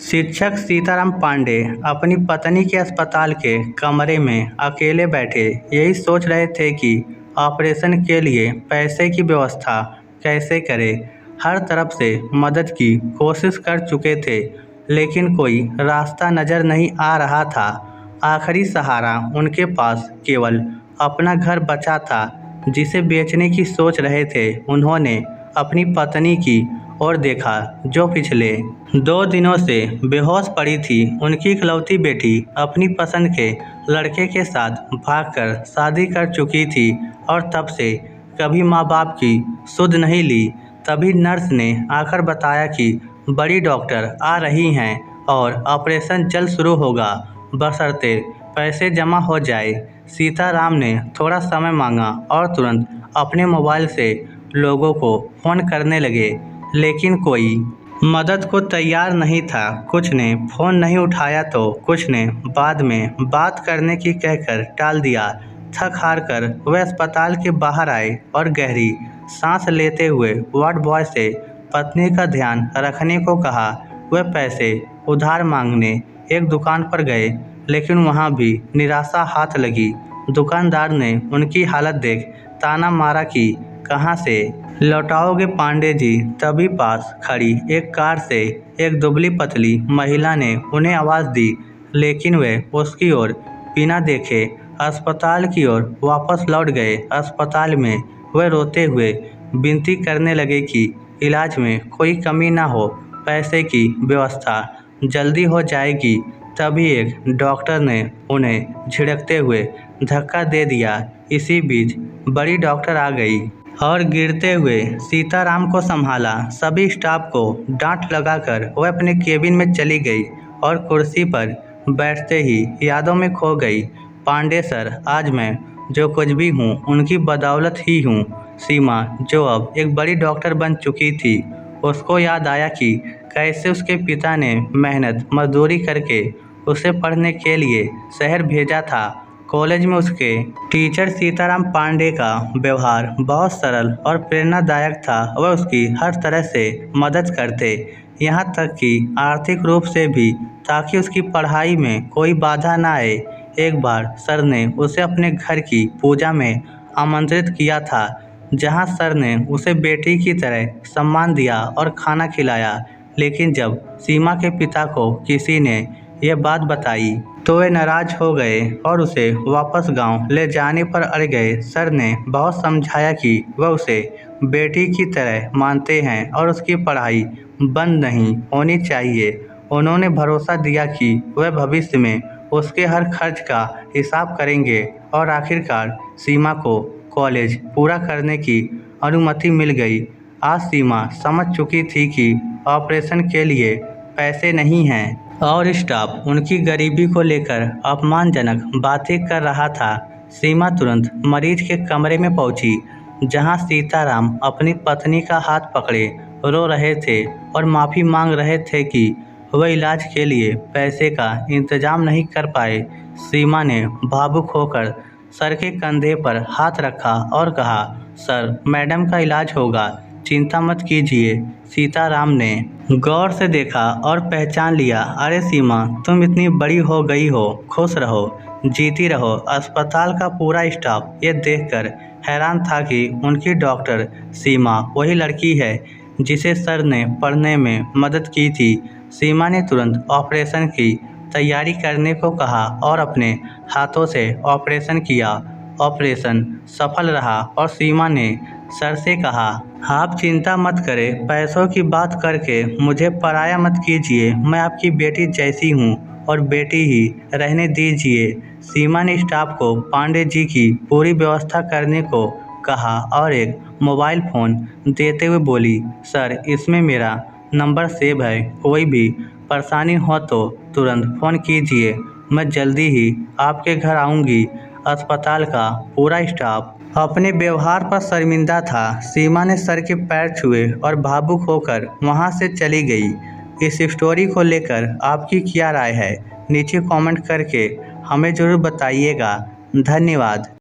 शिक्षक सीताराम पांडे अपनी पत्नी के अस्पताल के कमरे में अकेले बैठे यही सोच रहे थे कि ऑपरेशन के लिए पैसे की व्यवस्था कैसे करें। हर तरफ से मदद की कोशिश कर चुके थे, लेकिन कोई रास्ता नज़र नहीं आ रहा था। आखिरी सहारा उनके पास केवल अपना घर बचा था, जिसे बेचने की सोच रहे थे। उन्होंने अपनी पत्नी की और देखा, जो पिछले 2 दिनों से बेहोश पड़ी थी। उनकी इकलौती बेटी अपनी पसंद के लड़के के साथ भागकर शादी कर चुकी थी और तब से कभी माँ बाप की सुध नहीं ली। तभी नर्स ने आकर बताया कि बड़ी डॉक्टर आ रही हैं और ऑपरेशन जल्द शुरू होगा, बशर्ते पैसे जमा हो जाए। सीताराम ने थोड़ा समय मांगा और तुरंत अपने मोबाइल से लोगों को फ़ोन करने लगे, लेकिन कोई मदद को तैयार नहीं था। कुछ ने फ़ोन नहीं उठाया तो कुछ ने बाद में बात करने की कहकर टाल दिया। थक हार कर वह अस्पताल के बाहर आए और गहरी सांस लेते हुए वार्ड बॉय से पत्नी का ध्यान रखने को कहा। वह पैसे उधार मांगने एक दुकान पर गए, लेकिन वहां भी निराशा हाथ लगी। दुकानदार ने उनकी हालत देख ताना मारा कि कहाँ से लौटाओगे पांडे जी। तभी पास खड़ी एक कार से एक दुबली पतली महिला ने उन्हें आवाज़ दी, लेकिन वे उसकी ओर बिना देखे अस्पताल की ओर वापस लौट गए। अस्पताल में वे रोते हुए विनती करने लगे कि इलाज में कोई कमी ना हो, पैसे की व्यवस्था जल्दी हो जाएगी। तभी एक डॉक्टर ने उन्हें झिड़कते हुए धक्का दे दिया। इसी बीच बड़ी डॉक्टर आ गई और गिरते हुए सीताराम को संभाला। सभी स्टाफ को डांट लगाकर वह अपने केबिन में चली गई और कुर्सी पर बैठते ही यादों में खो गई। पांडे सर, आज मैं जो कुछ भी हूँ उनकी बदौलत ही हूँ। सीमा, जो अब एक बड़ी डॉक्टर बन चुकी थी, उसको याद आया कि कैसे उसके पिता ने मेहनत मजदूरी करके उसे पढ़ने के लिए शहर भेजा था। कॉलेज में उसके टीचर सीताराम पांडे का व्यवहार बहुत सरल और प्रेरणादायक था। वह उसकी हर तरह से मदद करते, यहाँ तक कि आर्थिक रूप से भी, ताकि उसकी पढ़ाई में कोई बाधा ना आए। एक बार सर ने उसे अपने घर की पूजा में आमंत्रित किया था, जहाँ सर ने उसे बेटी की तरह सम्मान दिया और खाना खिलाया। लेकिन जब सीमा के पिता को किसी ने यह बात बताई तो वे नाराज हो गए और उसे वापस गांव ले जाने पर अड़ गए। सर ने बहुत समझाया कि वह उसे बेटी की तरह मानते हैं और उसकी पढ़ाई बंद नहीं होनी चाहिए। उन्होंने भरोसा दिया कि वह भविष्य में उसके हर खर्च का हिसाब करेंगे और आखिरकार सीमा को कॉलेज पूरा करने की अनुमति मिल गई। आज सीमा समझ चुकी थी कि ऑपरेशन के लिए पैसे नहीं हैं और स्टाफ उनकी गरीबी को लेकर अपमानजनक बातें कर रहा था। सीमा तुरंत मरीज के कमरे में पहुंची, जहां सीताराम अपनी पत्नी का हाथ पकड़े रो रहे थे और माफ़ी मांग रहे थे कि वह इलाज के लिए पैसे का इंतजाम नहीं कर पाए। सीमा ने भावुक होकर सर के कंधे पर हाथ रखा और कहा, सर, मैडम का इलाज होगा, चिंता मत कीजिए। सीताराम ने गौर से देखा और पहचान लिया। अरे सीमा, तुम इतनी बड़ी हो गई हो, खुश रहो, जीती रहो। अस्पताल का पूरा स्टाफ ये देखकर हैरान था कि उनकी डॉक्टर सीमा वही लड़की है जिसे सर ने पढ़ने में मदद की थी। सीमा ने तुरंत ऑपरेशन की तैयारी करने को कहा और अपने हाथों से ऑपरेशन किया। ऑपरेशन सफल रहा और सीमा ने सर से कहा, आप चिंता मत करें, पैसों की बात करके मुझे पराया मत कीजिए। मैं आपकी बेटी जैसी हूँ और बेटी ही रहने दीजिए। सीमा ने स्टाफ को पांडे जी की पूरी व्यवस्था करने को कहा और एक मोबाइल फ़ोन देते हुए बोली, सर, इसमें मेरा नंबर सेव है, कोई भी परेशानी हो तो तुरंत फ़ोन कीजिए। मैं जल्दी ही आपके घर आऊँगी। अस्पताल का पूरा स्टाफ अपने व्यवहार पर शर्मिंदा था। सीमा ने सर के पैर छुए और भावुक होकर वहां से चली गई। इस स्टोरी को लेकर आपकी क्या राय है, नीचे कमेंट करके हमें ज़रूर बताइएगा। धन्यवाद।